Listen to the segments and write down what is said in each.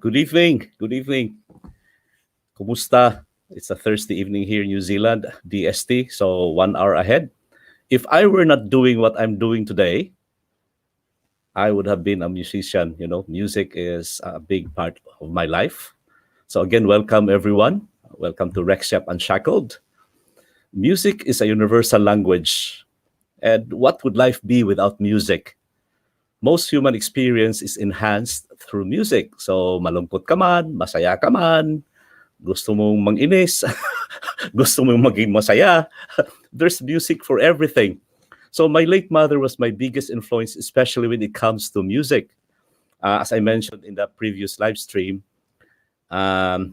Good evening. Good evening. Kumusta? It's a Thursday evening here in New Zealand, DST, so 1 hour ahead. If I were not doing what I'm doing today, I would have been a musician. Music is a big part of my life. So again, welcome everyone. Welcome to Rexshop Unshackled. Music is a universal language. And what would life be without music? Most human experience is enhanced through music. So malungkot ka man, masaya ka man, gusto mong manginis, gusto mong maging masaya, there's music for everything. So my late mother was my biggest influence, especially when it comes to music. As I mentioned in the previous live stream, ang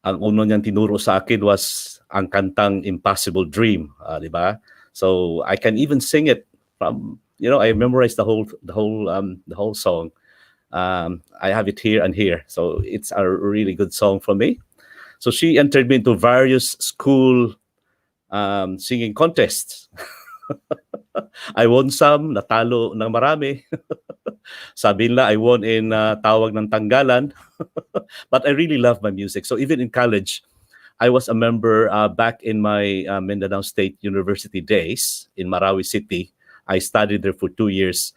uno niyang tinuro sa akin was ang kantang Impossible Dream, di ba? So I can even sing it from, I memorized the whole song. I have it here and here. So it's a really good song for me. So she entered me into various school singing contests. I won some, natalo ng marami. Sabi nila, I won in Tawag ng Tanggalan. But I really love my music. So even in college, I was a member back in my Mindanao State University days in Marawi City. I studied there for 2 years.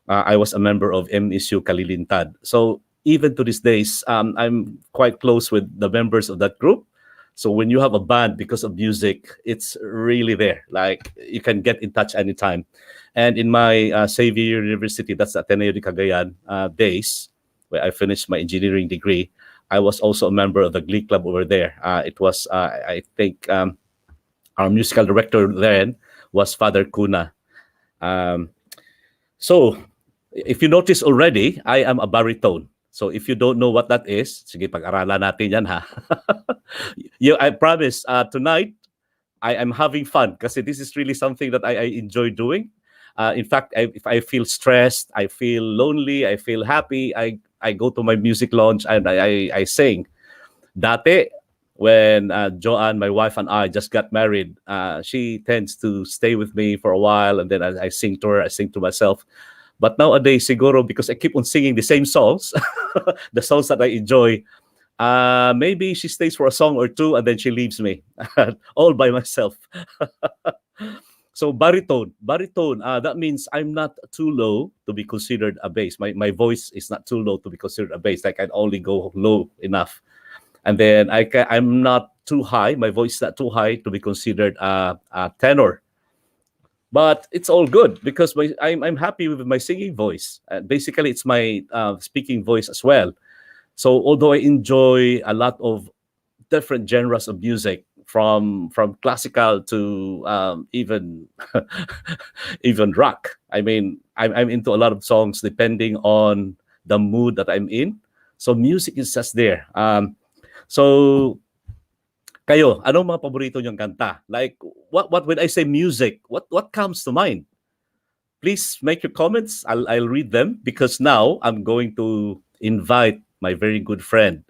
I was a member of MSU Kalilintad. So even to these days, I'm quite close with the members of that group. So when you have a band because of music, it's really there. Like you can get in touch anytime. And in my Xavier University, that's Ateneo de Cagayan days, where I finished my engineering degree, I was also a member of the Glee Club over there. It was, I think, our musical director then was Father Kuna. So if you notice already, I am a baritone. So if you don't know what that is, sige, pag-aralan natin yan ha. I promise, tonight, I am having fun because this is really something that I enjoy doing. In fact, if I feel stressed, I feel lonely, I feel happy, I go to my music lounge and I sing. Dati, when Joanne, my wife, and I just got married, she tends to stay with me for a while and then I sing to her, I sing to myself. But nowadays, siguro, because I keep on singing the same songs, the songs that I enjoy, maybe she stays for a song or two and then she leaves me all by myself. So baritone, that means I'm not too low to be considered a bass. My voice is not too low to be considered a bass. I can only go low enough. And then I'm not too high. My voice is not too high to be considered a tenor. But it's all good because I'm happy with my singing voice. Basically, it's my speaking voice as well. So although I enjoy a lot of different genres of music, from classical to even even rock. I mean, I'm into a lot of songs depending on the mood that I'm in. So music is just there. So kayo, anong mga paborito niyong kanta? Like, what when I say music, what comes to mind? Please make your comments. I'll read them because now I'm going to invite my very good friend.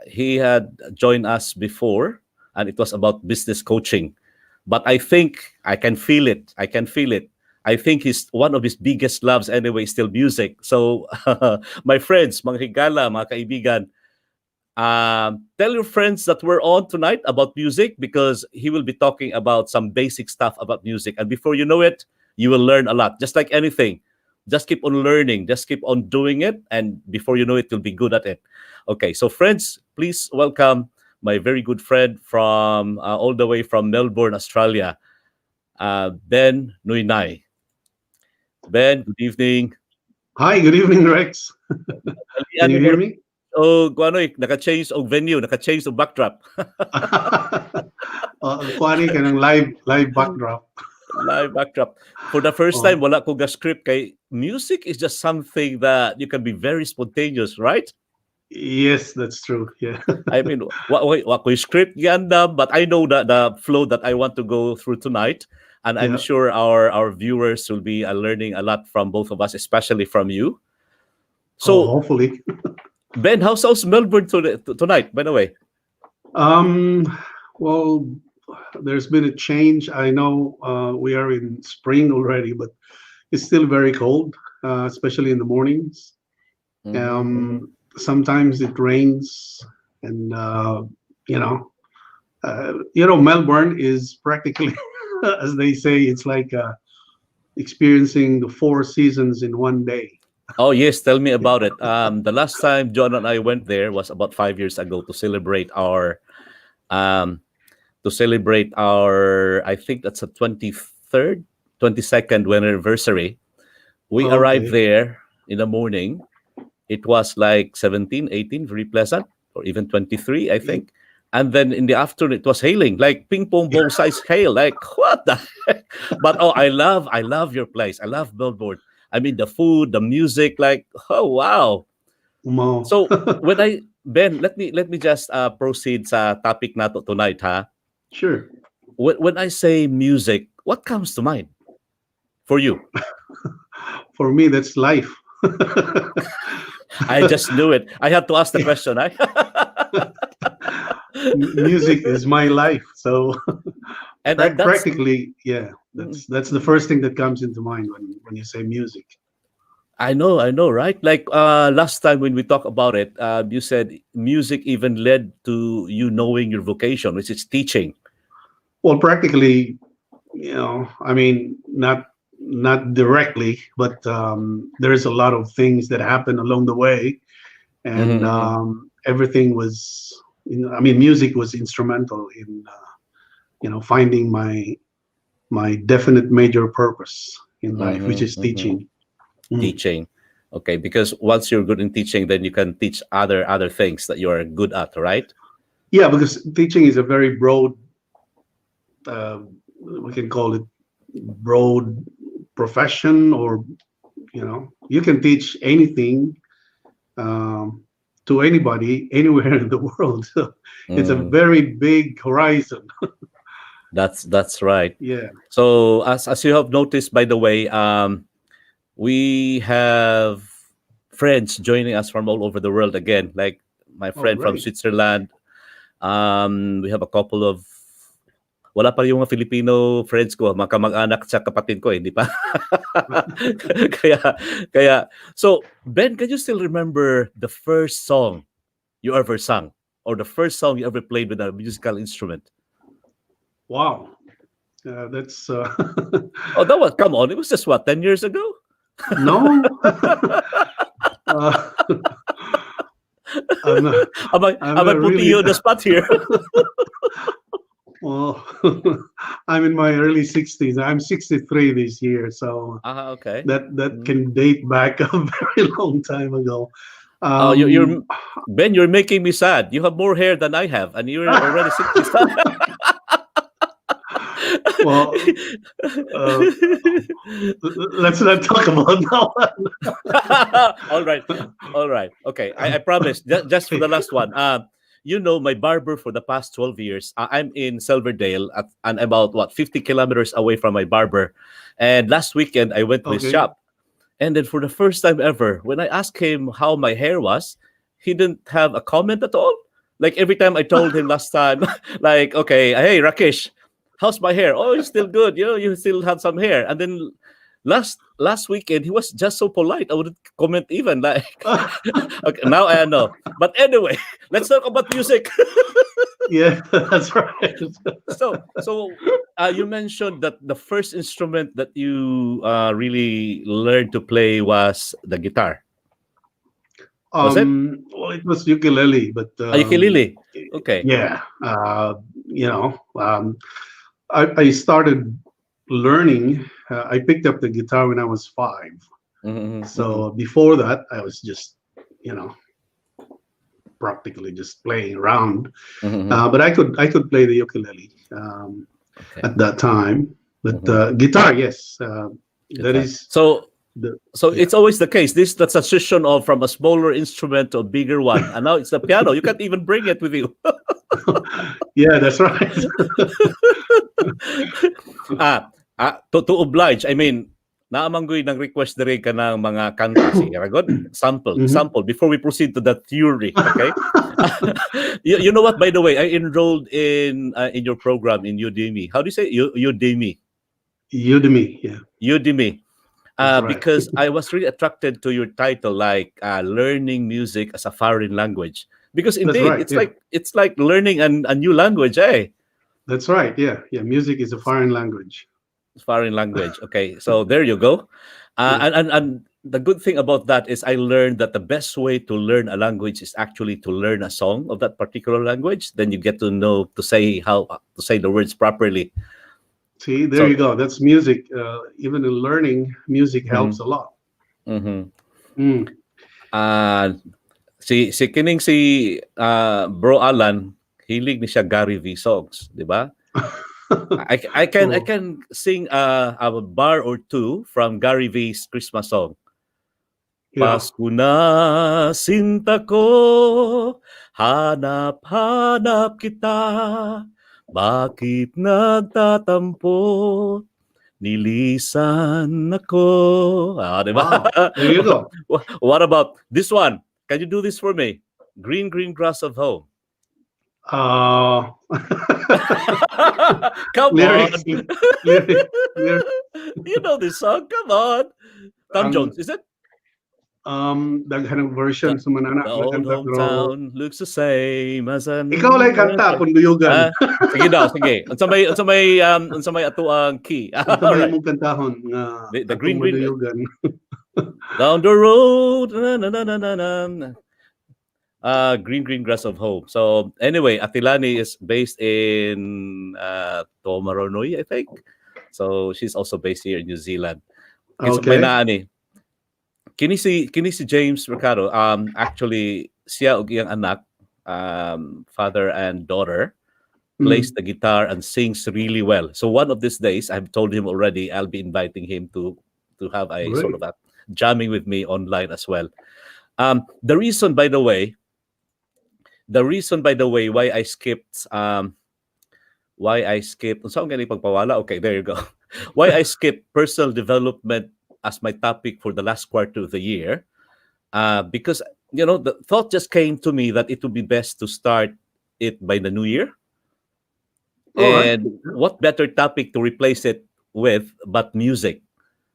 He had joined us before, and it was about business coaching. But I think I can feel it. I think one of his biggest loves anyway is still music. So, my friends, mga higala, mga kaibigan, tell your friends that we're on tonight about music because he will be talking about some basic stuff about music. And before you know it, you will learn a lot. Just like anything, just keep on learning, just keep on doing it. And before you know it, you'll be good at it. Okay, so friends, please welcome my very good friend from all the way from Melbourne, Australia, Ben Nuynay. Ben, good evening. Hi, good evening, Rex. Can you hear me? Oh, naka-change og venue, naka-change og backdrop. Funny ka ng live backdrop. Live backdrop. For the first time, wala ko ga-script kay music is just something that you can be very spontaneous, right? Yes, that's true. Yeah. I mean, what script yanda, but I know that the flow that I want to go through tonight, and I'm sure our viewers will be learning a lot from both of us, especially from you. So hopefully. Ben, how's Melbourne tonight? By the way. Well, there's been a change. I know we are in spring already, but it's still very cold, especially in the mornings. sometimes it rains, and Melbourne is practically, as they say, it's like experiencing the four seasons in one day. Oh yes, tell me Yeah. about it. The last time John and I went there was about 5 years ago um, I think that's a 23rd, 22nd anniversary. We arrived Okay. there in the morning. It was like 17, 18, very pleasant, or even 23, I think. And then in the afternoon, it was hailing, like ping pong ball size hail. Like, what the heck? But oh, I love your place. I love Melbourne. I mean, the food, the music, like, oh, wow. Mo. So, Ben, let me just proceed sa topic nato tonight, ha? Sure. When I say music, what comes to mind for you? For me, that's life. I just knew it. I had to ask the question. Music is my life. So and that's practically, yeah, that's the first thing that comes into mind when you say music. I know, right? Like last time when we talked about it, you said music even led to you knowing your vocation, which is teaching. Well, practically, I mean, not directly, but there's a lot of things that happen along the way, and Mm-hmm, everything was, I mean, music was instrumental in finding my definite major purpose in life, which mm-hmm, is mm-hmm. teaching. Mm. Teaching. Okay, because once you're good in teaching, then you can teach other things that you are good at, right? Yeah, because teaching is a very broad, we can call it broad profession, or you can teach anything, um, to anybody anywhere in the world. So it's a Mm, very big horizon. that's right. Yeah. So as you have noticed, by the way, we have friends joining us from all over the world again. Like my Oh, friend from great. Switzerland. We have a couple of wala pa yung mga Filipino friends ko, mga kamag-anak sa kapatid ko, hindi pa. kaya, so Ben, can you still remember the first song you ever sang? Or the first song you ever played with a musical instrument? Wow. That's Oh, that was, come on, it was just what, 10 years ago? no. uh, I'm not, I'm Am I not putting really. you on the spot here? Well, I'm in my early 60s. I'm 63 this year, so Okay. that Mhm. can date back a very long time ago. Oh, Um, Ben, you're making me sad. You have more hair than I have, and you're already 60. well, uh, let's not talk about All right. that All right. Okay. I one. promise. Just for the last one. My barber for the past 12 years, I'm in Silverdale and about what 50 kilometers away from my barber. And last weekend I went to his Okay. shop. And then for the first time ever, when I asked him how my hair was, he didn't have a comment at all. Like every time I told him last time, like, okay, hey Rakesh, how's my hair? Oh, it's still good. You still have some hair. And then last weekend he was just so polite. I wouldn't comment even. Like, okay, now I know. But anyway, let's talk about music. Yeah, that's right. So you mentioned that the first instrument that you really learned to play was the guitar. Was it? Well, it was ukulele, but A ukulele. Okay. yeah, you know, um, I started learning. I picked up the guitar when I was 5. Mm-hmm, mm-hmm, So before that, I was just, you know, practically just playing around. mm-hmm. But I could play the ukulele Okay. at that time. But Mm-hmm. guitar, yes, that Guitar. is the So yeah. it's always the case. This the transition of from a smaller instrument to a bigger one, and now it's the piano. You can't even bring it with you. Yeah, that's right. To oblige, I mean, naamanggoy ng request diri ka ng mga kanta. Sige, ragod. Mhm. Sample, before we proceed to the theory, okay? You know what, by the way, I enrolled in your program in Udemy. How do you say Udemy? Udemy, yeah. Udemy. That's right. because I was really attracted to your title, like learning music as a foreign language. Because That's indeed, right. it's Yeah. like learning a new language, eh? That's right. Yeah. Yeah. Music is a foreign language. Foreign language. Okay, so there you go. Yeah. And the good thing about that is I learned that the best way to learn a language is actually to learn a song of that particular language. Then you get to know to say how to say the words properly. See, there So, you go. That's music. Even in learning, music helps mhm, a lot. mhm. Mm. Ah, si kining si Bro Alan, hilig ni siya Gary V songs, di ba? I Oh, can sing a bar or two from Gary V's Christmas song. yeah. Pasko na sinta ko, hanap-hanap kita, bakit nagtatampo, nilisan ako. Ah, di ba? Wow. There you go. What about this one? Can you do this for me? Green, green grass of home. Uh, Come lyrics, on. lyrics, lyrics. You know this song. Come on. Tom Ang Jones, is it? daghanang version The, sa manana the nga old kanta pero hometown looks the same as ikaw an lang kanta kung duyugan. Ah, sige daw, sige. Unsa may ato ang key. Unsa All may right. imong kantahon nga The atong green green maduyugan. down the road. Na, na, na, na, na, na. Green green grass of home. So anyway, Atilani is based in Tomaronoi, I think. So she's also based here in New Zealand. Kinsa may Okay. naa ni. Kini si James Mercado, actually siya ug iyang anak, father and daughter, plays Mm, the guitar and sings really well. So one of these days, I've told him already, I'll be inviting him to have a sort great. of a jamming with me online as well. The reason, by the way, why I skipped saan gani pagpawala? Okay, there you go. Why I skipped personal development as my topic for the last quarter of the year, because the thought just came to me that it would be best to start it by the new year. All right. And what better topic to replace it with but music?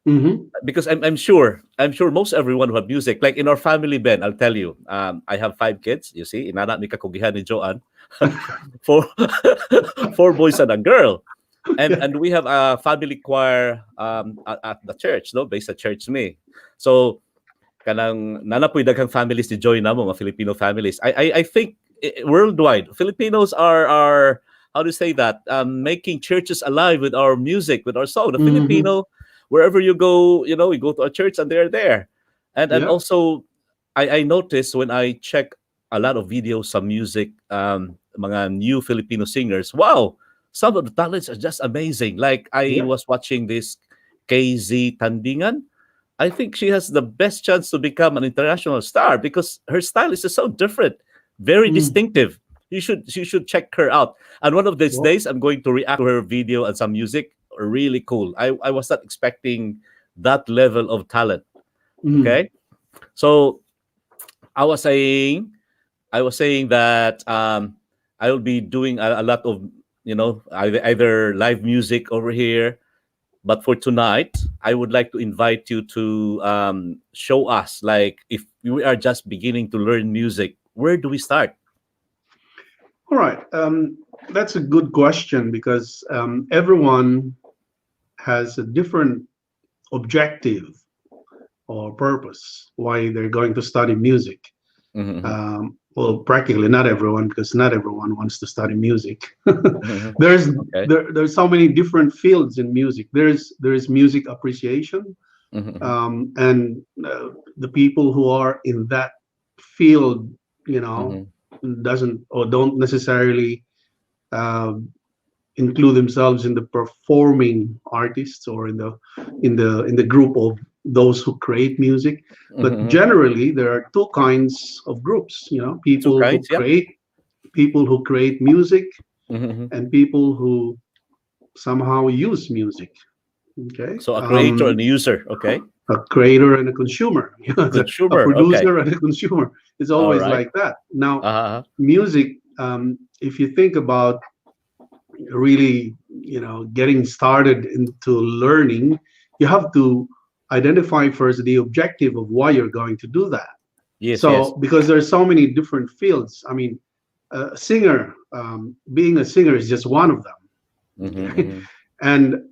Mm-hmm. Because I'm sure most everyone who have music, like in our family, Ben, I'll tell you, I have 5 kids. You see, inana ni kakugihan ni Joanne, four four boys and a girl, and Yeah. and we have a family choir at the church, no, based at church me. So kanang nanapoy daghang families ni Joy namo, mga Filipino families. I think worldwide Filipinos are how to say that, making churches alive with our music, with our song. The Mm-hmm. Filipino, wherever you go, we go to a church and they're there. And Yeah. also I noticed when I check a lot of videos, some music, mga new Filipino singers. Wow, some of the talents are just amazing. Like I Yeah. was watching this KZ Tandingan. I think she has the best chance to become an international star because her style is just so different, very Mm. distinctive. You should check her out. And one of these Well, days, I'm going to react to her video and some music. Really cool. I was not expecting that level of talent. mm. Okay, so I was saying, that I will be doing a lot of either live music over here. But for tonight, I would like to invite you to show us, like, if we are just beginning to learn music, where do we start? All right. That's a good question because everyone has a different objective or purpose why they're going to study music. Mhm, Well, practically not everyone, because not everyone wants to study music. mhm, there's okay. there's so many different fields in music. There's music appreciation, Mhm, mhm, and the people who are in that field, you know, mhm, doesn't or don't necessarily um, include themselves in the performing artists or in the group of those who create music. mhm, But mhm. generally there are two kinds of groups, Two kinds, yeah. people who create music Mhm, mhm. and people who somehow use music. Okay. So a creator and a user, okay. A creator and a consumer. A Consumer, okay. producer and a consumer. It's All always right. like that. Now Uh-huh. music, if you think about really getting started into learning, you have to identify first the objective of why you're going to do that. Yes, yes. So because there's so many different fields. I mean, a singer, being a singer is just one of Mm-hmm, them. mm-hmm, And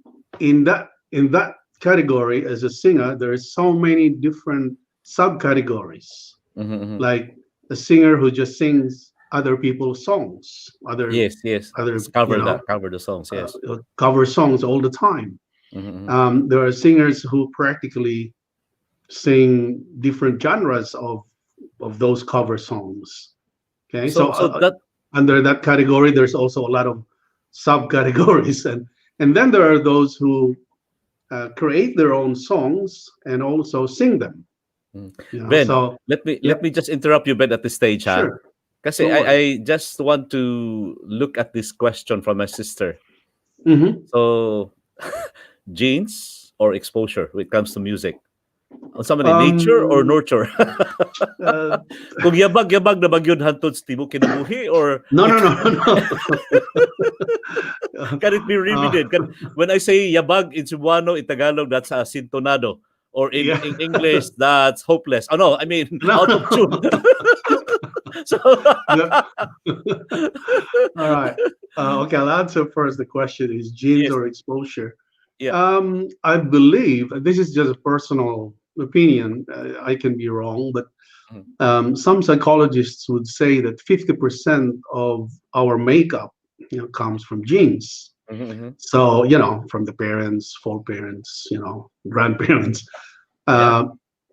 in that category, as a singer, there's so many different subcategories. mm-hmm, mm-hmm. Like a singer who just sings other people's songs, other Yes, yes. other It's you cover know that, cover the songs. Yes. cover songs all the time. Mm-hmm, mm-hmm. There are singers who practically sing different genres of those cover songs. Okay, so So that. under that category, there's also a lot of subcategories, and then there are those who create their own songs and also sing them. Mm. Ben, So let yep, me just interrupt you, Ben, at this stage, ha? sure, Kasi don't worry. I just want to look at this question from my sister. Hmm. So, genes or exposure when it comes to music? Ang sama ni nature or Um, nurture? uh, Kung yabag-yabag na ba gyud hantod sa tibuok kinabuhi or no, it no, no, no. can it be remedied? When I say yabag in Cebuano, in Tagalog, that's sintonado. Or Yeah, in English, that's hopeless. Oh no, I mean no, out of tune. no. So The- all right. Okay, I'll answer first. The question is genes yes, or exposure. yeah. I believe this is just a personal opinion. I can be wrong, but Mhm, some psychologists would say that 50% of our makeup, comes from genes. mhm, mhm. So, from the parents, foreparents, grandparents. Yeah. Uh,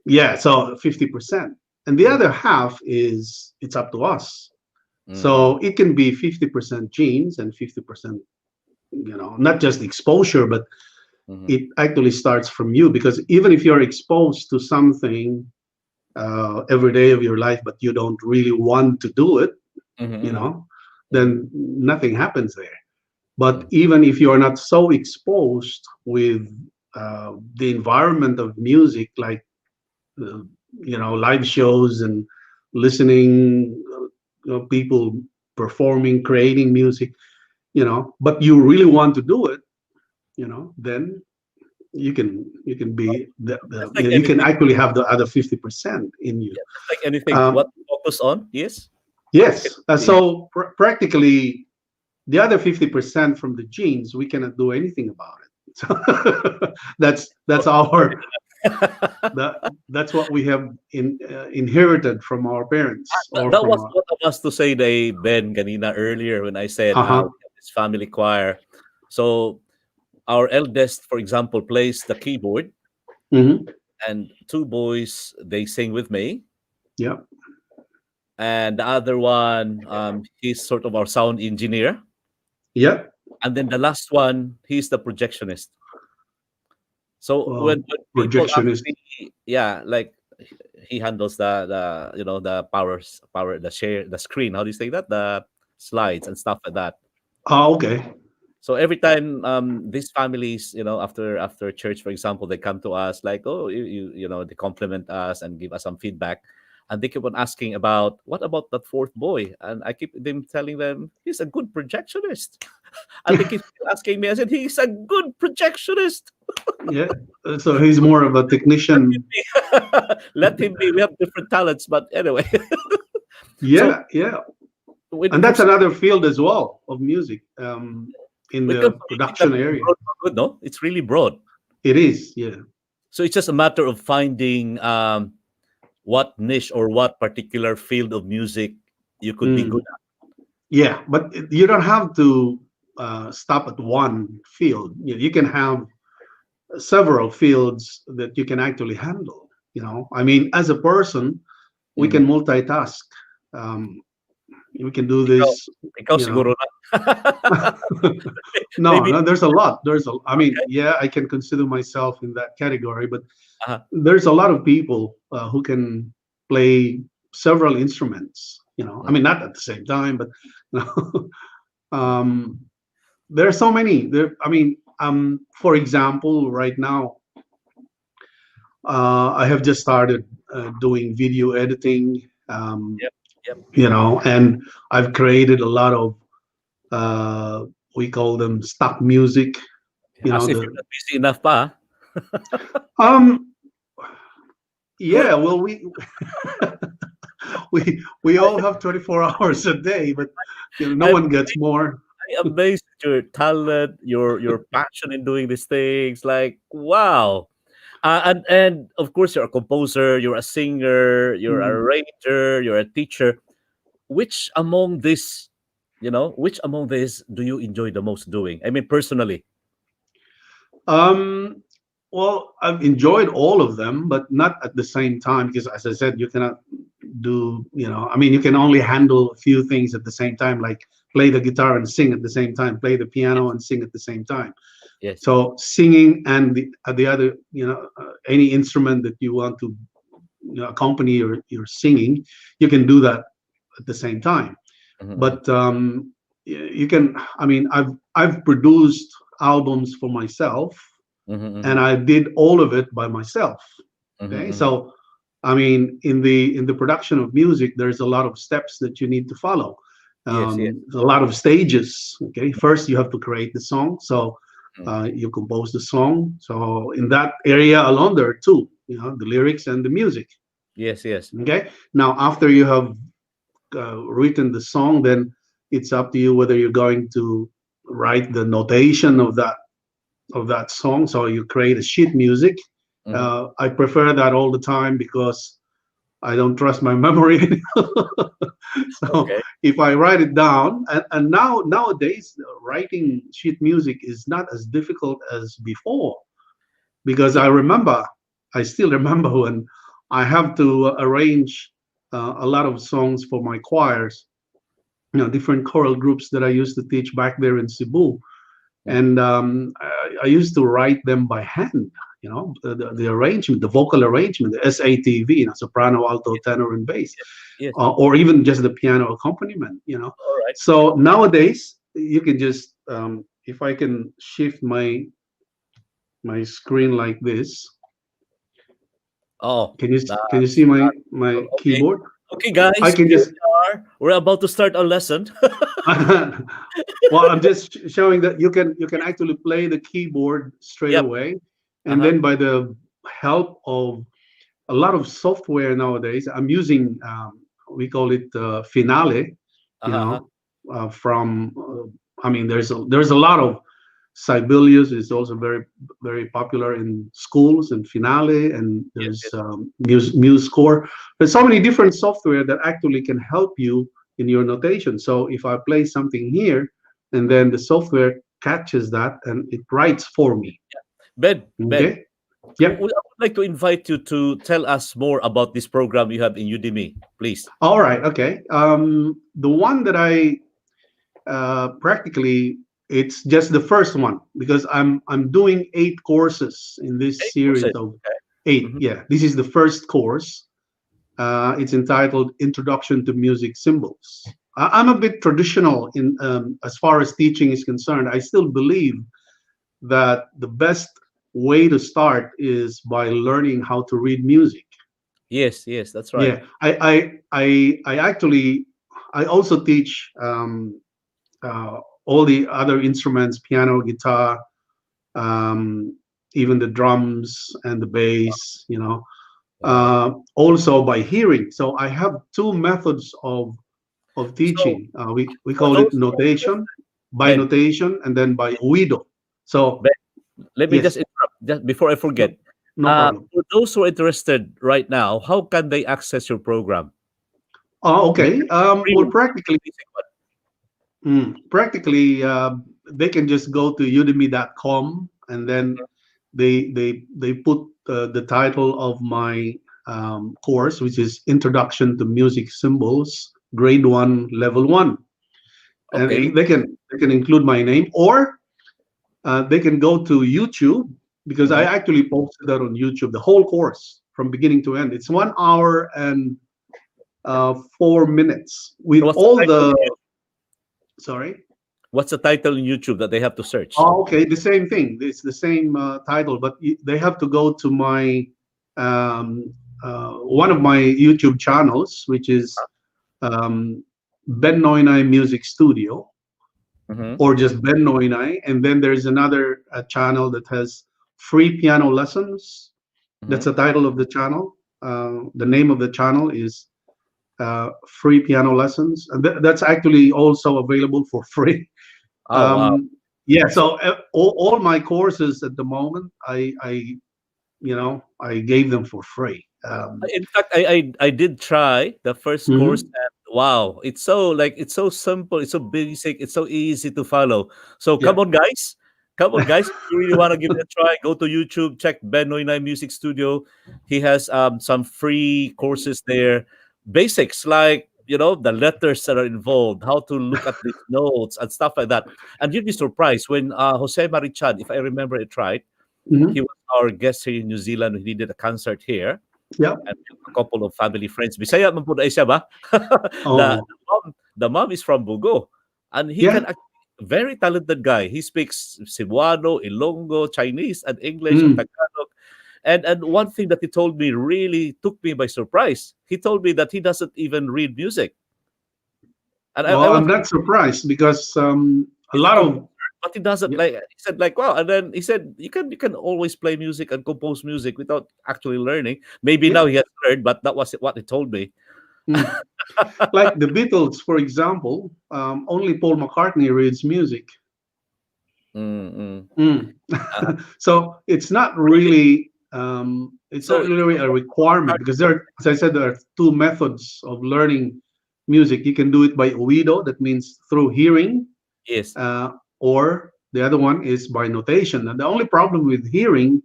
yeah, so 50%. And the Mhm, other half is it's up to us. mhm, So it can be 50% genes and 50%, not just exposure, but mhm, it actually starts from you because even if you're exposed to something every day of your life, but you don't really want to do it, mhm, you mhm, know, mhm, then nothing happens there. But mhm. even if you're not so exposed with the environment of music, like uh, live shows and listening, people performing, creating music, but you really want to do it, then you can be Just like you can anything. actually have the other 50% in you. Yeah, just like anything. Um, What you focus on? Yes. What can yes, you see? so practically the other 50% from the genes, we cannot do anything about it. So that's our that that's what we have inherited from our parents or That from was our. what I was to say to Ben kanina earlier when I said Uh-huh. we have this family choir. So our eldest, for example, plays the keyboard, Hmm. and two boys they sing with me, Yeah. and the other one he's sort of our sound engineer, Yeah. and then the last one he's the projectionist. So Well, when people projectionist. actually, yeah, like he handles the the power the share the screen. How do you say that? The slides and stuff like that. Oh, okay. So every time these families, after church, for example, they come to us like, oh, they compliment us and give us some feedback, and they keep on asking about what about that fourth boy, and I keep them telling them he's a good projectionist, and they keep asking me. I said he's a good projectionist. Yeah. So he's more of a Let him technician. be. Let him be. We have different talents, but anyway. So Yeah. Yeah. when it And that's comes to another field as well of music, in when it comes the to music, that's production area. broad for good. No, it's really broad. It is. Yeah. So it's just a matter of finding what niche or what particular field of music you could be good Mm. Yeah, but you don't have to stop at one field. You can have several fields that you can actually handle. I mean, as a person, at. we can multitask. Um, we can do Ikaw, this. ikaw You know, siguro na. no, Maybe. no. There's a lot. I mean, Okay. yeah, I can consider myself in that category, but Uh-huh. there's a lot of people who can play several instruments. I Mm, mean, not at the same time, but you know, mm. um, there are so many. I mean, for example, right now, I have just started doing video editing. Yep, yep. And I've created a lot of uh, we call them stock music. As if The you're not busy enough pa. um Yeah, well, we all have 24 hours a day, but no I'm one gets more. amazed at your talent, your passion in doing these things. Like, wow. And of course, you're a composer, you're a singer, you're a Mm. arranger, you're a teacher. Which among this, which among these do you enjoy the most doing? I mean, personally. Um, well, I've enjoyed all of them, but not at the same time because, as I said, you cannot do, I mean, you can only handle a few things at the same time, like play the guitar and sing at the same time, play the piano Yes, and sing at the same time. yes. So singing and the other, any instrument that you want to accompany your singing, you can do that at the same time. Mhm, But you can, I mean, I've produced albums for myself, mhm, and mhm, I did all of it by myself. mhm, Okay, mhm. so I mean, in the production of music, there's a lot of steps that you need to follow. Yes, yes. A lot of stages. Okay, first you have to create the song, so Mm. you compose the song. So in that area alone, there are two. The lyrics and the music. Yes, yes. Okay, now after you have written the song, then it's up to you whether you're going to write the notation of that song. So you create a sheet music. Mhm. I prefer that all the time because I don't trust my memory. So Okay. if I write it down, and nowadays writing sheet music is not as difficult as before, because Ye I still remember when I have to arrange a lot of songs for my choirs, different choral groups that I used to teach back there in Cebu. mm, And I used to write them by hand. The arrangement, the vocal arrangement, the SATV, soprano, alto, tenor, and bass, yes, yes. or even just the piano accompaniment. Alright. So nowadays you can just, if I can shift my screen like this, Oh, can you see that's my okay. keyboard? Okay, I guys, can here just we are. We're about to start our lesson. well, I'm just showing that you can actually play the keyboard straight Yep. away, and Uh-huh. then by the help of a lot of software nowadays, I'm using, we call it Finale, you Uh-huh, uh-huh. know, from I mean, there's a lot of Sibelius is also very very popular in schools, and Finale, and Yes, there's yes. MuseScore. There's so many different software that actually can help you in your notation. So if I play something here, and Mhm. then the software catches that and it writes for me. Ben, Okay. Yep. I would like to invite you to tell us more about this program you have in Udemy, please. All right. Okay. The one that I practically, it's just the first one because I'm doing 8 courses in this 8 series courses. of Okay. 8. Mhm. Yeah, this is the first course. It's entitled Introduction to Music Symbols. I'm a bit traditional in, as far as teaching is concerned. I still believe that the best way to start is by learning how to read music. Yes, yes, that's right. Yeah, I actually, I also teach uh, all the other instruments, piano, guitar, um, even the drums and the bass, Wow. also by hearing. So I have two methods of So, teaching. We for call it those who are notation, interested, by Ben, notation, and then by Uido. So Ben, let me just yes, interrupt just before I no, forget. no problem. For those who are interested right now, how can they access your program? Maybe Okay. free Well, one, free practically, basic one. practically, they can just go to udemy.com, and then they put the title of my course, which is Introduction to Music Symbols, Grade One, Level One, and Okay. they can include my name, or they can go to YouTube, because I Mhm. actually posted that on YouTube, the whole course from beginning to end. It's 1 hour and 4 minutes So with what's the all title the. in YouTube? Sorry. What's the title in YouTube that they have to search? Oh, okay, the same thing. It's the same title, but they have to go to my one of my YouTube channels, which is um, Ben Noinai Music Studio, Mhm, or just Ben Noinai, and then there's another channel that has free piano lessons. That's mhm. the title of the channel. The name of the channel is Free Piano Lessons, and that's actually also available for free. Oh wow. Um, yeah, so all my courses at the moment, I gave them for free. In fact, I did try the first course, Mhm. and wow, it's so simple, it's so basic, it's so easy to follow. So Yeah. come on guys, if you really want to give it a try, go to YouTube, check Ben Noinai Music Studio. He has some free courses there, basics like the letters that are involved, how to look at these notes and stuff like that. And you'd be surprised when Jose Marichan, if I remember it right, he Mhm. was our guest here in New Zealand. He did a concert here Yeah. and a couple of family friends. Bisaya man po na siya ba? Oh, The mom is from Bugo. And he yeah. can act very talented guy. He speaks Cebuano, Ilonggo, Chinese, and English and Mm. Tagalog. And one thing that he told me really took me by surprise. He told me that he doesn't even read music. And I Well, was I'm not surprised because a he's a lot composer, of but he doesn't yeah, like he said like wow, and then he said you can always play music and compose music without actually learning. Maybe yeah. now he has learned, but that was what he told me. Mm. Like the Beatles, for example, only Paul McCartney reads music. Mm. Mm. Uh, So it's not really? really it's not So really a requirement because as I said, there are two methods of learning music. You can do it by ouido, that means through hearing, yes, uh, or the other one is by notation. And the only problem with hearing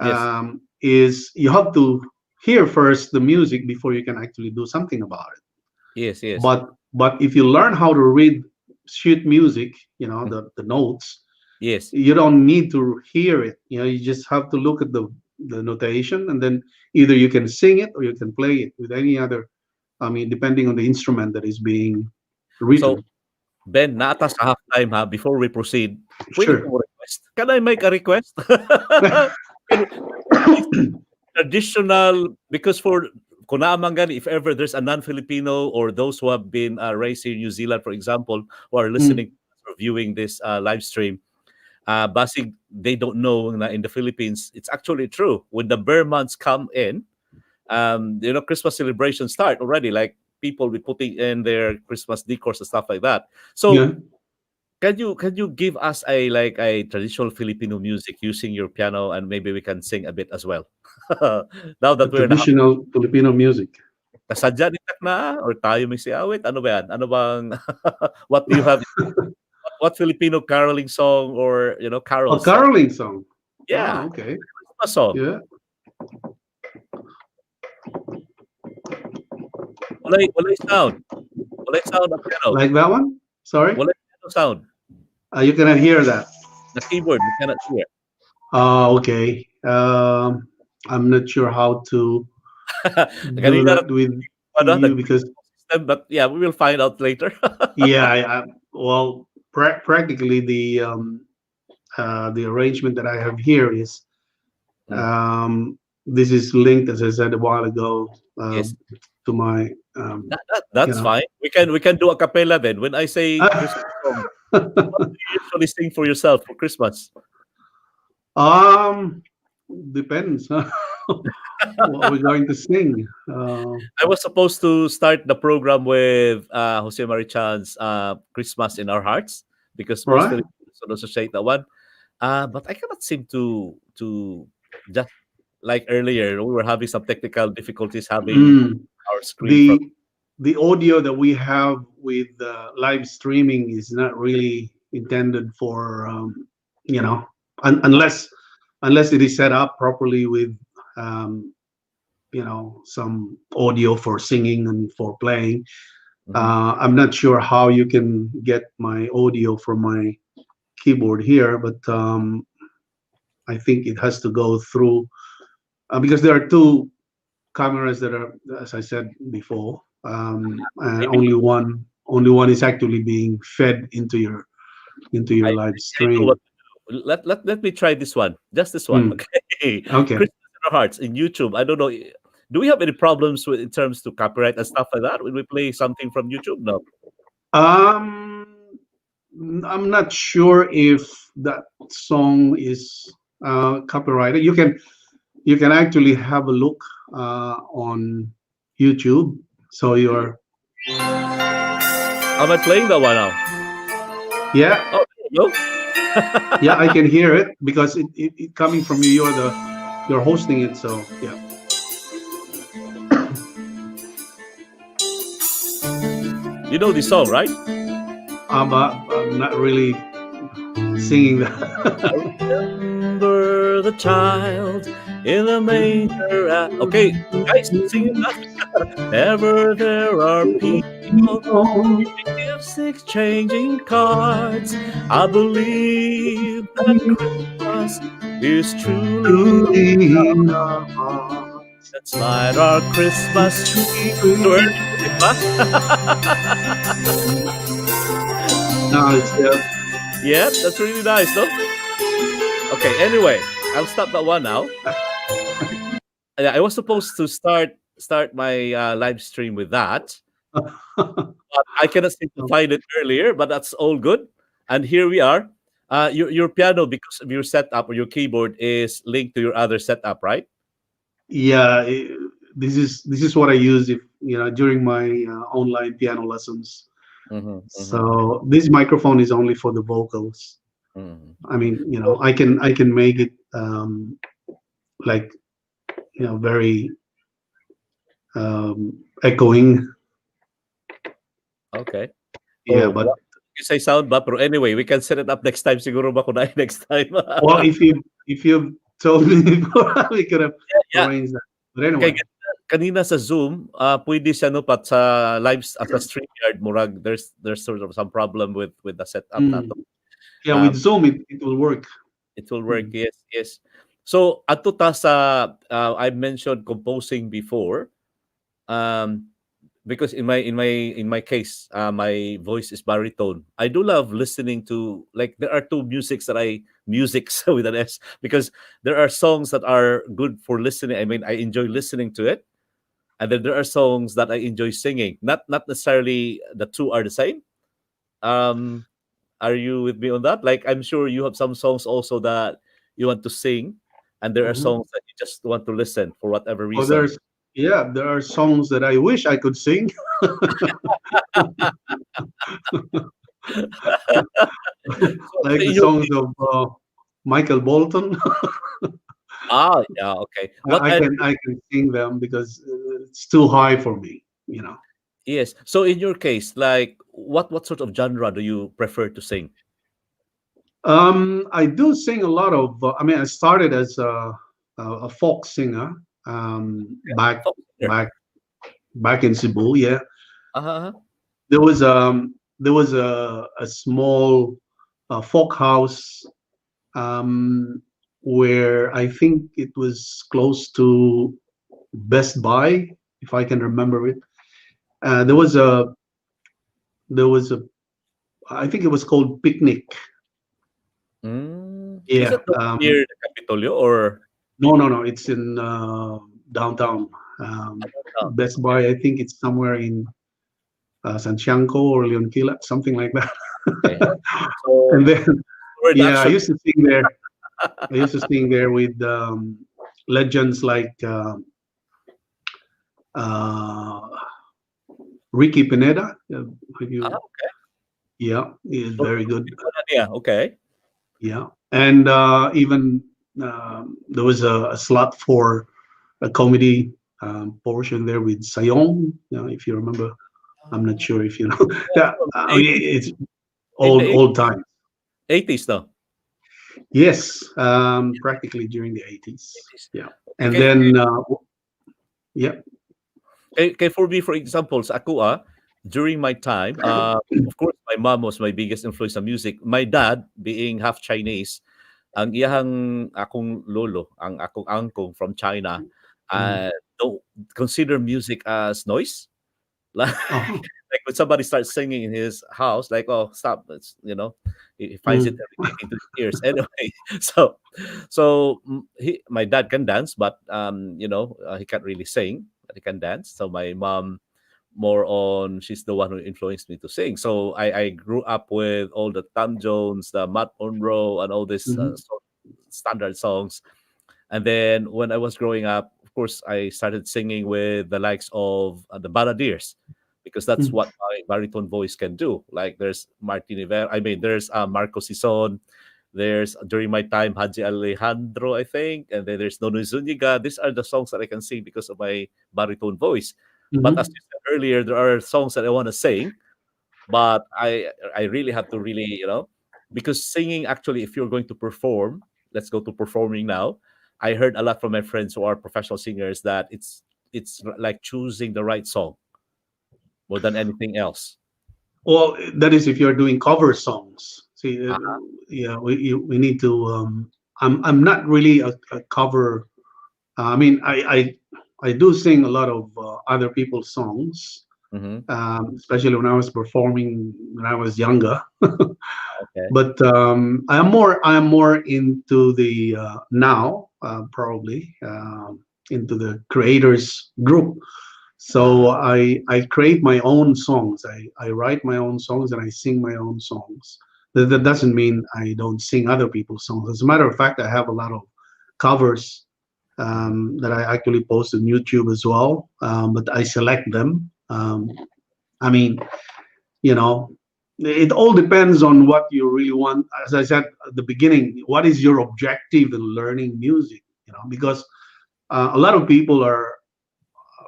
yes, is you have to hear first the music before you can actually do something about it. yes. But if you learn how to read sheet music, Mm, the notes, yes, you don't need to hear it. You just have to look at the notation, and then either you can sing it or you can play it with any other. I mean, depending on the instrument that is being so written. Ben, nata sa halftime ha, before we proceed, pwede Sure. ko request? Can I make a request? Can we play traditional, because for Kunamangan, if ever there's a non-Filipino or those who have been raised here in New Zealand, for example, who are Mm, listening or viewing this live stream, basig they don't know na in the Philippines, it's actually true. When the Burr months come in, Christmas celebrations start already. Like people be putting in their Christmas decors and stuff like that. So yeah. can you give us a traditional Filipino music using your piano, and maybe we can sing a bit as well? Now A that we're in the traditional Filipino music. Kasadya ni na or tayo may siawit? Ano ba yan? Ano bang what do you have? What Filipino caroling song or A carols? caroling song. Yeah, Ah, okay. Christmas song. Yeah. Walay sound. Walay sound ang piano. Like that one? Sorry? Walay piano sound. You cannot hear that. The keyboard we cannot hear. Okay. I'm not sure how to do Kanina that with ano, you because system, but yeah, we will find out later. yeah, well, practically the arrangement that I have here is Mm, this is linked, as I said a while ago, yes. to my you That's know. fine. We can do a cappella then. When I say Christmas song, what do you usually sing for yourself for Christmas? um, Depends what we're going to sing. I was supposed to start the program with Jose Marichan's Christmas in Our Hearts because All most right. Filipinos would associate that one. But I cannot seem to just like earlier, we were having some technical difficulties having Mm. our screen from. the the audio that we have with live streaming is not really intended for unless it is set up properly with um, some audio for singing and for playing. Mhm. I'm not sure how you can get my audio from my keyboard here, but I think it has to go through because there are two cameras that are, as I said before, and Maybe only one is actually being fed into your I live think I know what stream. to do. Let me try this one. Just this one. Hmm. Okay. Okay. Christmas in Our Hearts in YouTube. I don't know. Do we have any problems with in terms to copyright and stuff like that when we play something from YouTube? No. Um, I'm not sure if that song is copyrighted. you can actually have a look on YouTube. So you're, Am I playing that one now? yeah, Oh, there you yeah, I go. can hear it because it coming from you. You're hosting it. So yeah, You know this song, right? I'm not really singing I that. remember the child in the manger. Okay, guys, sing it back. Ever there are people gifts exchanging cards. I believe that Christmas is truly Truly in our hearts. let's light our Christmas tree. Too early for this, huh? Now it's Yeah, that's really nice, no? Okay, anyway, I'll stop that one now. Yeah, I was supposed to start my live stream with that. I cannot seem to find it earlier, but that's all good. And here we are. Your piano, because of your setup or your keyboard, is linked to your other setup, right? yeah. This is what I use if during my online piano lessons. Mm-hmm, mm-hmm, So this microphone is only for the vocals. mm-hmm. I mean, So, I can make it like very echoing. okay. Yeah, So, but you say sound ba? Pero anyway, we can set it up next time. Siguro ba kunay next time? well, if you told me before, we could have Yeah. arranged that. But Kay anyway, kanina sa Zoom, pwede siya no pat sa live sa StreamYard murag there's sort of some problem with the setup mm, nato. yeah, with Um, Zoom it will work. it will work. Mm. Yes, yes. So ato ta sa I mentioned composing before. Um, because in my case, my voice is baritone. I do love listening to, like, there are two musics with an S, because there are songs that are good for listening. I mean, I enjoy listening to it, and then there are songs that I enjoy singing. Not necessarily the two are the same. Um, are you with me on that? Like, I'm sure you have some songs also that you want to sing, and there are Mhm. songs that you just want to listen for whatever Oh, reason. there are songs that I wish I could sing, So like the in your songs of Michael Bolton. yeah, okay. What I I can I can sing them because it's too high for me. Yes. So in your case, like, what sort of genre do you prefer to sing? I do sing a lot of. I mean, I started as a folk singer back Folk singer. back back in Cebu. Yeah, Uh-huh. there was a small folk house um, where I think it was close to Best Buy, if I can remember it. There was a I think it was called Picnic. Is Yeah. it the one near the Capitolio or No, no, no. It's in downtown. oh, Best Buy. I think it's somewhere in Santiago or Leonquila, something like that. okay. So And then, where the yeah, I action used to sing there. I used to sing there with legends like uh, Ricky Pineda. Have you? okay. Yeah, he is So very good. yeah, okay. Yeah, and even there was a slot for a comedy portion there with Sayong. If you remember, I'm not sure if you know. Yeah, Yeah, so I mean 80s, it's in the old time. 80s no. Yes, practically during the 80s. 80s. Yeah, Okay, and then yeah. for me, for example, sa ako, during my time, of course, my mom was my biggest influence sa music. My dad, being half Chinese, ang iyang akong lolo, ang akong angkong from China, Mm. don't consider music as noise. Like, Oh. like when somebody starts singing in his house, like, oh, stop! He finds it Mm. irritating to his ears. Anyway, my dad can dance, but he can't really sing, but he can dance. So my mom, more on, she's the one who influenced me to sing. So I grew up with all the Tom Jones, the Matt Monroe, and all these Mhm. standard songs. And then when I was growing up, of course, I started singing with the likes of the balladeers, because that's Mm. what my baritone voice can do. Like there's Martin Rivera, I mean, there's Marco Sison, there's during my time Haji Alejandro, I think, and then there's Nono Zuniga. These are the songs that I can sing because of my baritone voice. But as Mhm. you said earlier, there are songs that I want to sing, but I really have to really, because singing, actually, if you're going to perform, let's go to performing now. I heard a lot from my friends who are professional singers that it's like choosing the right song more than anything else. Well, that is if you're doing cover songs. See, Uh-huh. yeah, we need to. I'm not really a cover. I mean, I do sing a lot of other people's songs, Mm-hmm. especially when I was performing when I was younger. Okay. But I am more into the now probably into the creators group. So I create my own songs. I write my own songs and I sing my own songs. That doesn't mean I don't sing other people's songs. As a matter of fact, I have a lot of covers Mhm. that I actually post on YouTube as well. But I select them. I mean, you know, it all depends on what you really want. As I said at the beginning, what is your objective in learning music? Because a lot of people are,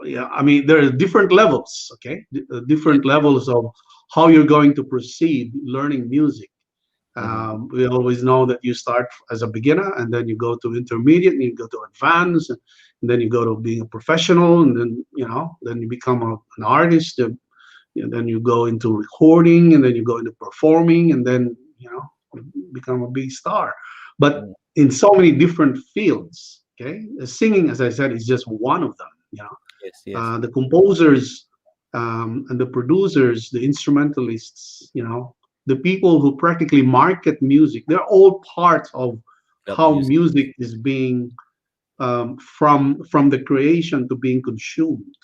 yeah, I mean, there are different levels, okay? Yes. Different levels of how you're going to proceed learning music. Mm-hmm. We always know that you start as a beginner, and then you go to intermediate, and you go to advanced, and then you go to being a professional, and then then you become an artist. Then you go into recording, and then you go into performing, and then become a big star. But Mm. in so many different fields, okay? Singing, as I said, is just one of them. Yes. Yes. The composers and the producers, the instrumentalists, the people who practically market music, they're all part of That how music. music is being from the creation to being consumed.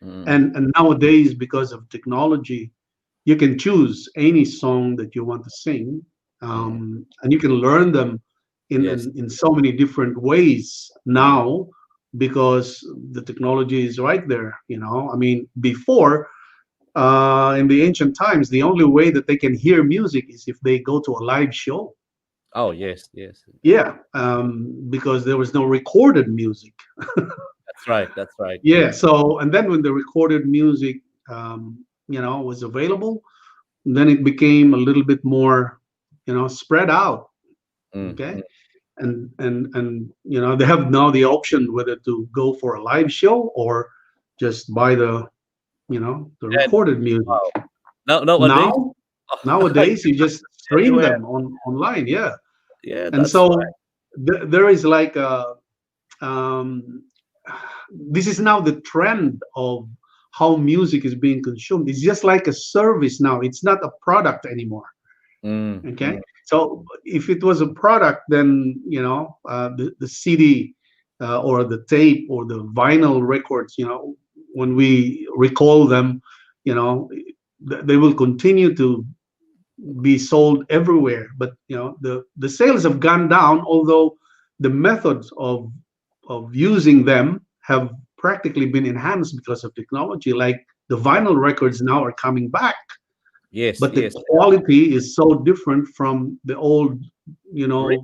Mm. And nowadays, because of technology, you can choose any song that you want to sing, Mm. and you can learn them in, Yes. in in so many different ways Mm. now because the technology is right there. I mean, before in the ancient times, the only way that they can hear music is if they go to a live show. Oh, yes. Yes. Yeah, because there was no recorded music. That's right. That's right. Yeah, so and then when the recorded music was available, then it became a little bit more spread out. Mm. Okay. Mm. And they have now the option whether to go for a live show or just buy the And recorded music. wow. Nowadays, Now you nowadays can you just access stream anywhere. them online. Yeah. Yeah, And that's right. so there is like a um this is now the trend of how music is being consumed. It's just like a service now. It's not a product anymore. Mm. Okay. Mm. So if it was a product, then the CD or the tape or the vinyl records, when we recall them, you know they will continue to be sold everywhere. But the sales have gone down, although the methods of using them have practically been enhanced because of technology. Like the That's right. vinyl records now are coming back, Yes. but the Yes. quality is so different from the old, Really.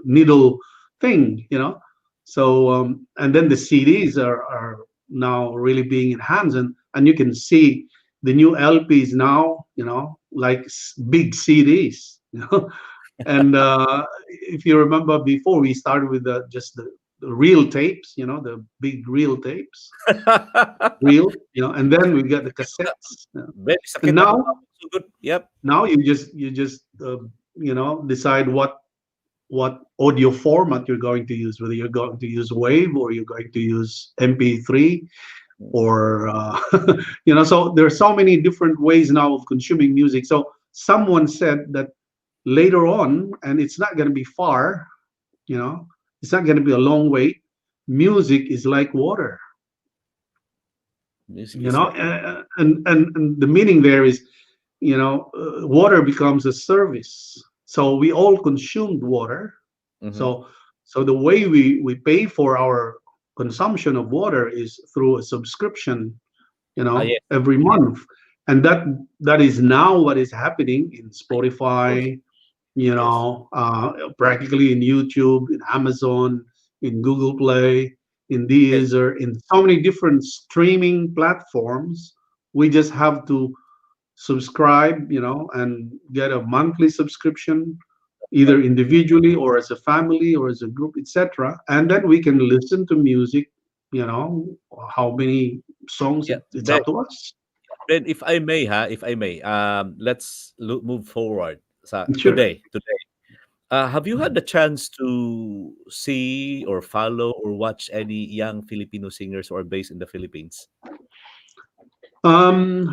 needle thing. So and then the CDs are now really being enhanced, and you can see the new LPs now, like big CDs. And if you remember before, we started with just the reel tapes, the big reel tapes, reel, and then we got the cassettes. Very And sakit ang now mukha mo. So good. Yep. you just decide what audio format you're going to use, whether you're going to use wave or you're going to use MP3 Mm. or so there are so many different ways now of consuming music. So someone said that later on, and it's not going to be far, you know it's not going to be a long wait, music is like water. Music is like. And the meaning there is, water becomes a service. So we all consumed water. Mhm. So So the way we pay for our consumption of water is through a subscription, Yeah, every month. And that is now what is happening in of course. Spotify, Yes. practically in YouTube, in Amazon, in Google Play, in Okay. Deezer, in so many different streaming platforms. We just have to subscribe, and get a monthly subscription, Right. either individually or as a family or as a group, etc. And then we can listen to music, you know, how many songs Yeah. it's up to us. Ben, if I may, if I may, let's move forward. Sure. Today, have you had the chance to see or follow or watch any young Filipino singers who are based in the Philippines? Um,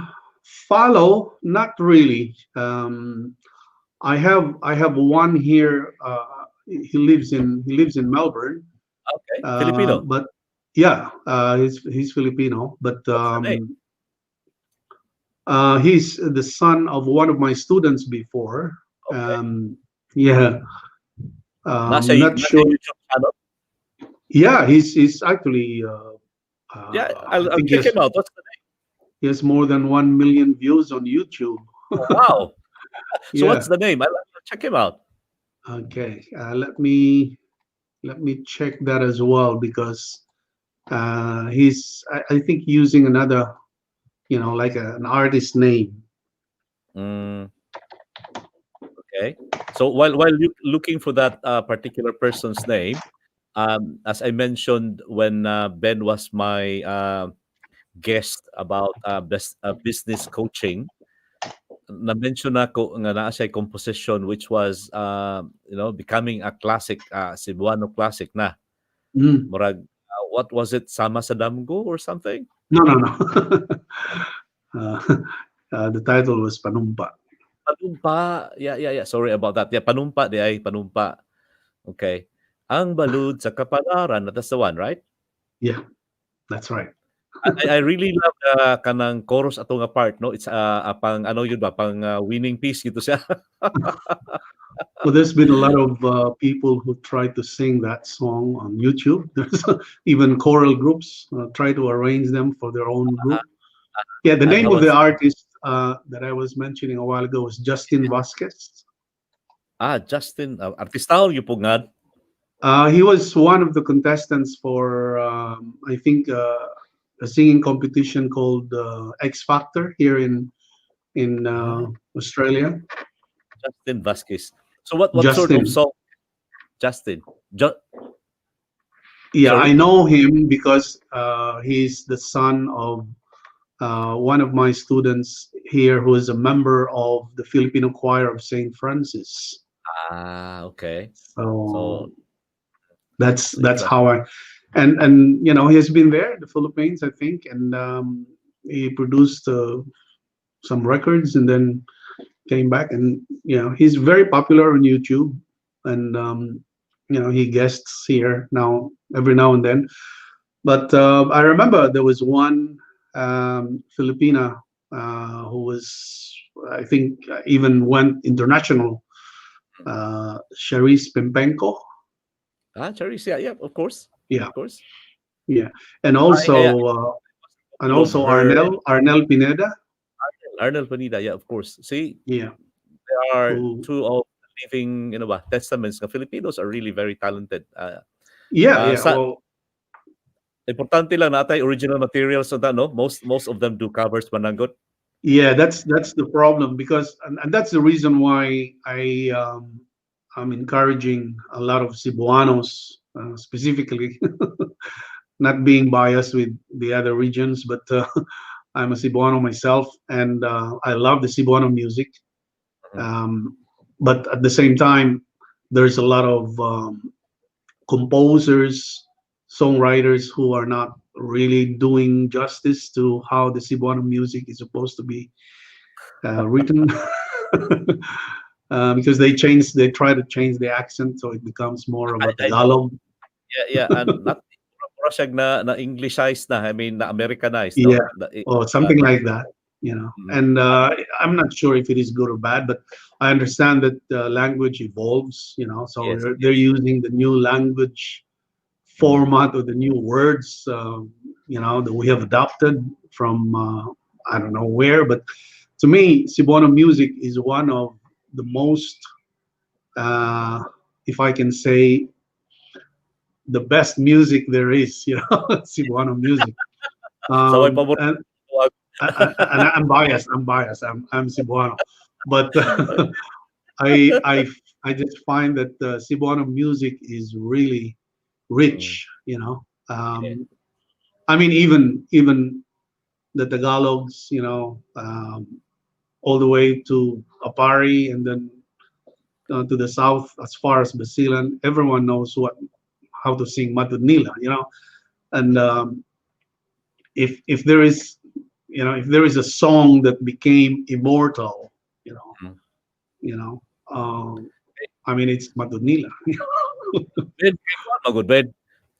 Follow, not really. I have one here. He lives in Melbourne. Okay, Filipino. But yeah, he's Filipino, but What's the name? he's the son of one of my students before. Okay, Yeah, not nasa sure. YouTube channel. Yeah, he's actually. Yeah, I I'll think check him out. What's the name? he has more than 1 million views on YouTube. Oh, wow. So what's Yeah. the name? I'll check him out. Okay. Let me check that as well, because he's I think using another, like an artist name. Mm, okay. So while looking for that particular person's name, as I mentioned when Ben was my guest about business coaching, na-mention ako nga naa siya composition which was becoming a classic, Cebuano classic na. Mm. Murag what was it, Sama sa Damgo or something? No, no, no. uh, the title was Panumpa. Panumpa. Yeah. Sorry about that. Yeah, Panumpa di ay Panumpa. Okay. Ang balud sa kapalaran, that's the one, right? Yeah, that's right. I really love the kanang chorus ato nga part, no? It's pang ano yun ba, pang winning piece gito siya. Well, there's been a lot of people who try to sing that song on YouTube. There's even choral groups try to arrange them for their own group. Yeah, the name of Agawan the sa artist that I was mentioning a while ago was Justin Vasquez. Justin, artistahon gyud pugngad. He was one of the contestants for, I think, a singing competition called X Factor here in Ah, Australia. Justin Vasquez. So what sort of Justin. song, Justin? Yeah, I Sorry? know him because he's the son of one of my students here who is a member of the Filipino choir of Saint Francis. Okay. So So that's Saint that's Francis. how and he has been there in the Philippines, I think, and he produced some records and then came back, and he's very popular on YouTube, and he guests here now every now and then. But I remember there was one Filipina who was, I think, even went international, Charisse Pimpenko. Charisse, yeah, of course. Yeah, Of course. yeah, and I also love her and Arnel Pineda. Arnel Panida, yeah, of course. See, Yeah, there are who two of the living, testaments. Nga Filipinos are really very talented. yeah. Sa Well, importante lang natay original materials so that no, most of them do covers mananggot. yeah, that's the problem, because and that's the reason why I'm encouraging a lot of Cebuanos, specifically, not being biased with the other regions, but I'm a Cebuano myself, and I love the Cebuano music. Mhm. Um, but at the same time, there's a lot of composers, songwriters who are not really doing justice to how the Cebuano music is supposed to be written. Because they try to change the accent so it becomes more of a I know. Tagalog. Yeah, and not mura siyang na Englishized na, I mean na Americanized, Yeah, no? or something like that. you know. Mhm. And I'm not sure if it is good or bad, but I understand that language evolves, you know. So Yes, they're yes. using the new language Mhm. format or the new words, you know, that we have adopted from I don't know where. But to me, Cebuano music is one of the most, uh, if I can say, the best music there is. You know, Cebuano music. So may paborito And ko and I'm biased. I'm biased. I'm Cebuano, but I I just find that Cebuano music is really Mm, rich. You know, yeah. I mean, even the Tagalogs. You know, all the way to Apari, and then to the south as far as Basilan. Everyone knows what how to sing Matudnila. You know, and if there is, you know, if there is a song that became immortal, you know, Mm. you know, um, I mean, it's Matudnila. Ben, kay kuan magud Ben.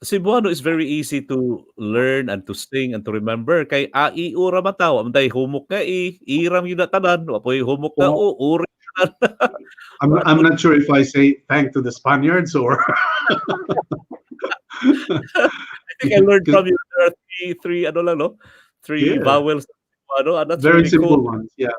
Cebuano is very easy to learn and to sing and to remember kay a, I, u ra man taw, amday humok nga iram yun na tanan, wa po'y humok na Well, uri tanan. Kuan I'm pod not sure if I say thank to the Spaniards or I think I learned 'cause- from you there are three ano lang 'no, three yeah, vowels in Cebuano, and that's very really cool. simple ones. Yeah.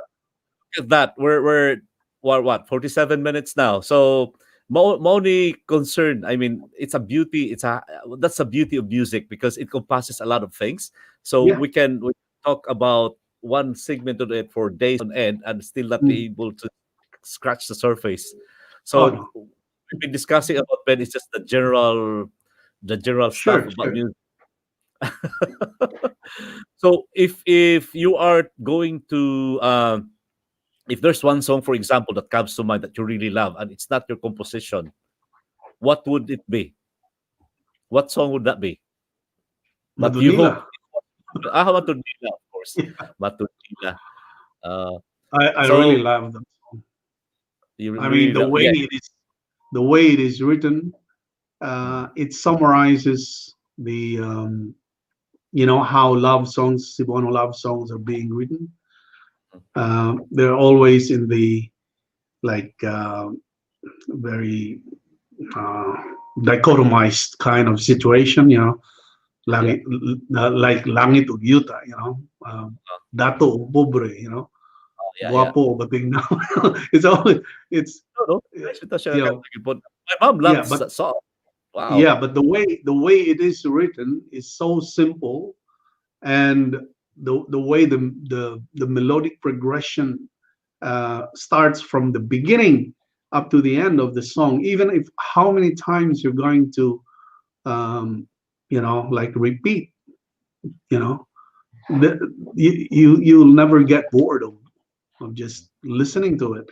At that. We're what 47 minutes now. So mo ni concern. I mean, it's a beauty. It's a that's the beauty of music because it compasses a lot of things. So Yeah. we talk about one segment of it for days on end and still not be Mm. able to scratch the surface. Oh So no. we've been discussing about Ben. It's just the general stuff Sure, about sure. music. So if you are going to if there's one song, for example, that comes to mind that you really love and it's not your composition, what would it be? What song would that be? But you Madunila. hope, Matundila, of course, Matundila. Uh, I really so love them. you I mean, really love, yeah. the way it is written, Mm, it summarizes the you know how love songs, Cebuano love songs are being written. mm, They're always in the like very uh, dichotomized kind of situation, you know, yeah. like langit ug yuta, you know, dato ug pobre, you know, Yeah, yeah. guapo ug batignaw. It's always it's No, no. uh, Nice ito siya you know, kantang ipon. My mom yeah, loves but that song. Wow. yeah, but the way it is written is so simple, and the way the melodic progression starts from the beginning up to the end of the song, even if how many times you're going to um, you know, like repeat, you know, the, you'll never get bored of just listening to it.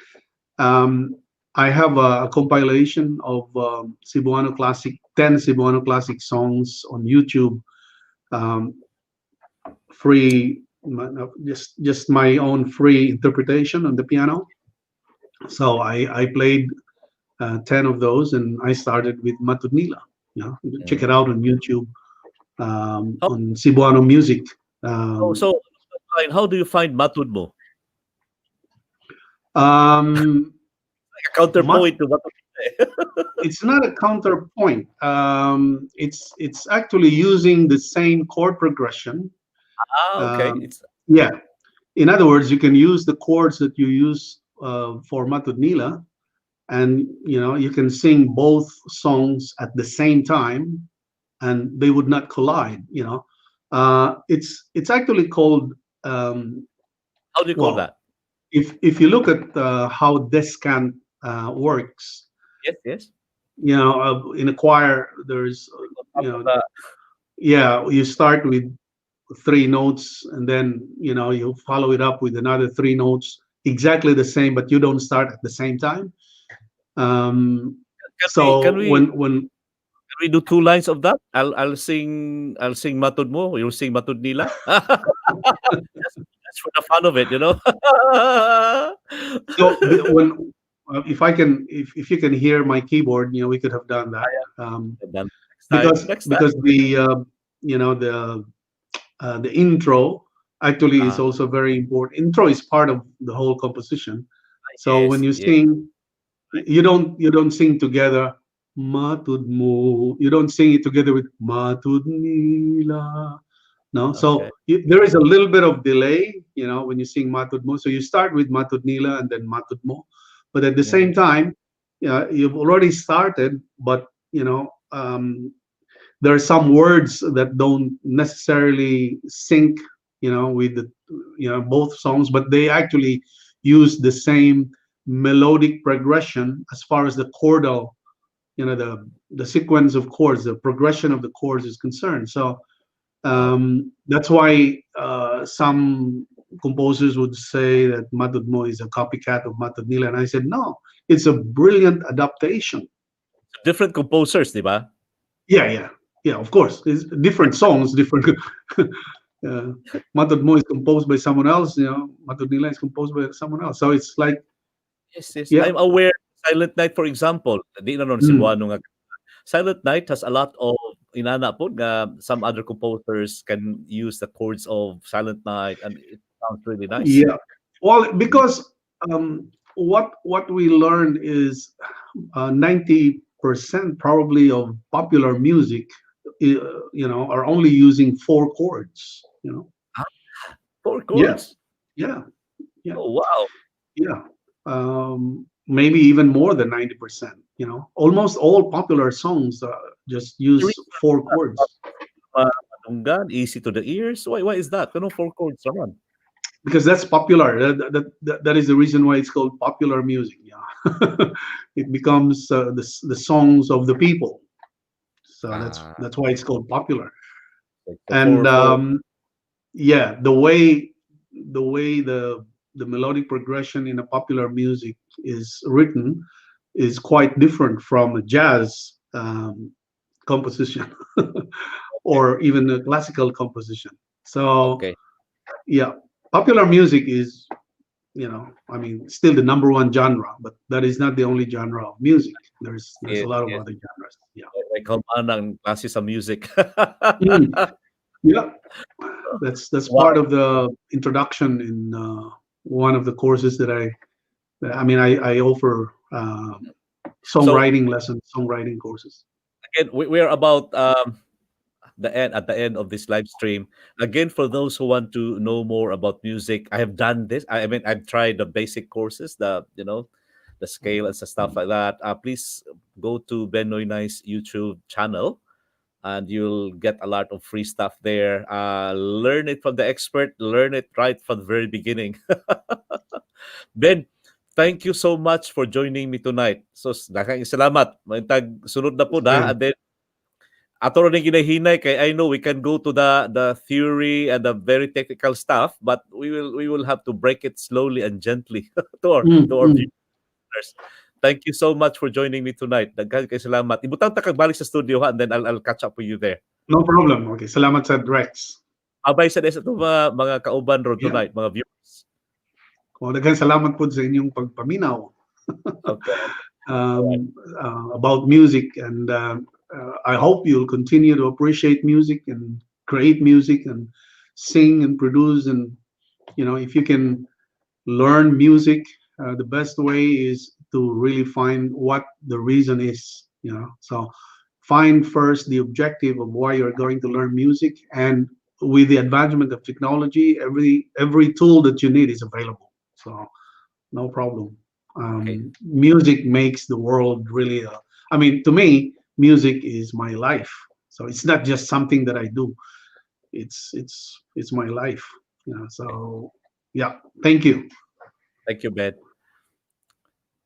um, I have a compilation of Cebuano classic 10 Cebuano classic songs on YouTube, um, free, no, just my own free interpretation on the piano. So I played 10 of those, and I started with Matudnila. You know, check Mm. it out on YouTube, How, on Cebuano music. so, Um, so, Fine, how do you find Matud mo? um, Like a counterpoint to Matud. it's not a counterpoint. It's actually using the same chord progression. Okay. Um, It's yeah. In other words, you can use the chords that you use for Matudnila, and you know you can sing both songs at the same time, and they would not collide. You know, it's actually called how do you call well, that? if you look at how descant works, Yes, yes. you know, in a choir, there's you know, yeah, you start with three notes, and then you know you follow it up with another three notes exactly the same, but you don't start at the same time. um Can we can so we can we do two lines of that? I'll sing Matud mo, you'll sing Matud nila. That's for the fun of it, you know? when if you can hear my keyboard, you know, we could have done that, And then next time, because next time. because the you know the intro actually is Ah, also very important. Intro is part of the whole composition. So when yes, you yes. sing, you don't sing together matud mo. You don't sing it together with matud nila. No, so Okay. there is a little bit of delay, when you sing matud mo. So you start with matud nila and then matud mo, but at the same Mhm. time, you've already started, but there are some words that don't necessarily sync, with the, both songs, but they actually use the same melodic progression as far as the chordal, the sequence of chords, the progression of the chords is concerned. So Oh, that's why some composers would say that Matod Mo is a copycat of Matod Nila, and I said no, it's a brilliant adaptation. different composers, di ba? Yeah, yeah, yeah. Of course, it's different songs, different. Matod Mo is composed by someone else. Matod Nila is composed by someone else. So it's like, Yes, yes. yeah, I'm aware. Silent Night, for example, di na nun mm, Cebuano nga. Silent Night has a lot of inana po nga some other composers can use the chords of Silent Night and it sounds really nice. yeah. Well, Yeah. because what we learned is 90% probably of popular music, are only using four chords. Ah, four Yeah, chords. yeah, yeah, Oh, wow. yeah. Maybe even more than 90%. Almost all popular songs just The use reason four for that, chords madunggan, easy to the ears. Why is that? Kanong four chords naman? because that's popular. That is the reason why it's called popular music. Yeah, it becomes the songs of the people. So that's Ah, that's why it's called popular. like the And four. yeah, the way the melodic progression in a popular music is written is quite different from a jazz composition or even a classical composition. So Okay. yeah, popular music is, I mean, still the number one genre, but that is not the only genre of music. There's a Yes, lot of yes. other genres. Yeah. May kaumanang klase sa music. Mm, yeah. That's part Wow. of the introduction in one of the courses I mean, I offer So songwriting lessons, songwriting courses. again, we're about the end at the end of this live stream. Again, for those who want to know more about music, I have done this. I mean, I've tried the basic courses, the scale and stuff like that. Please go to Benoy Nice YouTube channel, and you'll get a lot of free stuff there. Learn it from the expert. Learn it right from the very beginning. Ben, thank you so much for joining me tonight. So, daghang salamat. May tag sunod na po da. And And then, ato rin ginahinay kay I know we can go to the theory and the very technical stuff, but we will have to break it slowly and gently to our mm. viewers. Thank you so much for joining me tonight. Daghan kay salamat. Ibutang ta kag balik sa studio ha, and then I'll catch up with you there. No problem. Okay, salamat sa Rex. Abay sa des ato mga kauban ron Yeah. tonight, mga viewers. Daghang salamat po sa inyong pagpaminaw Okay. All right. about music, and I hope you'll continue to appreciate music and create music and sing and produce. And if you can learn music, the best way is to really find what the reason is. So find first the objective of why you're going to learn music, and with the advancement of technology, every tool that you need is available. So no problem. Okay. Music makes the world really. I mean, to me, music is my life. So it's not just something that I do. It's my life. Okay. So yeah, thank you. Thank you, Ben.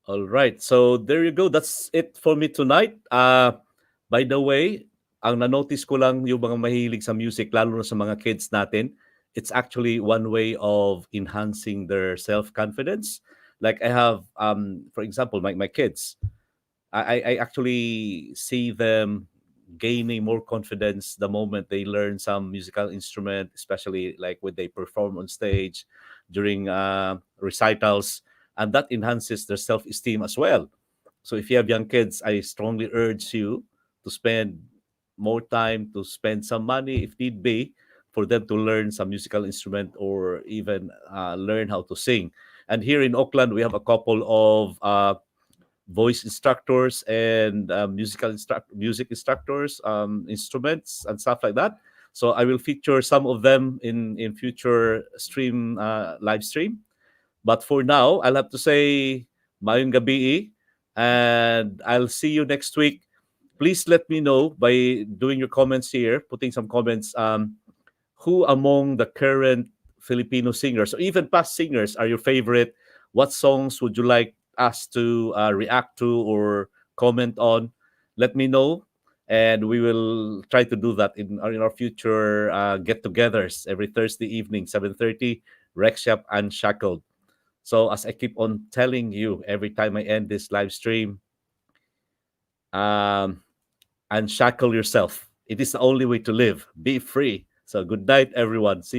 All right. So there you go. That's it for me tonight. By the way, ang na-notice ko lang yung mga mahilig sa music, lalo na sa mga kids natin, it's actually one way of enhancing their self-confidence. Like I have, for example, my kids, I actually see them gaining more confidence the moment they learn some musical instrument, especially like when they perform on stage during recitals, and that enhances their self-esteem as well. So if you have young kids, I strongly urge you to spend more time, to spend some money if need be for them to learn some musical instrument or even learn how to sing. And here in Auckland, we have a couple of voice instructors and music instructors, instruments and stuff like that. So I will feature some of them in future live stream. But for now, I'll have to say mayong gabi, and I'll see you next week. Please let me know by doing your comments here, putting some comments. Who among the current Filipino singers or even past singers are your favorite? What songs would you like us to react to or comment on? Let me know, and we will try to do that in our future get-togethers every Thursday evening, 7:30, Rex Shop Unshackled. So as I keep on telling you every time I end this live stream, um, unshackle yourself. It is the only way to live. Be free. So good night, everyone. See you.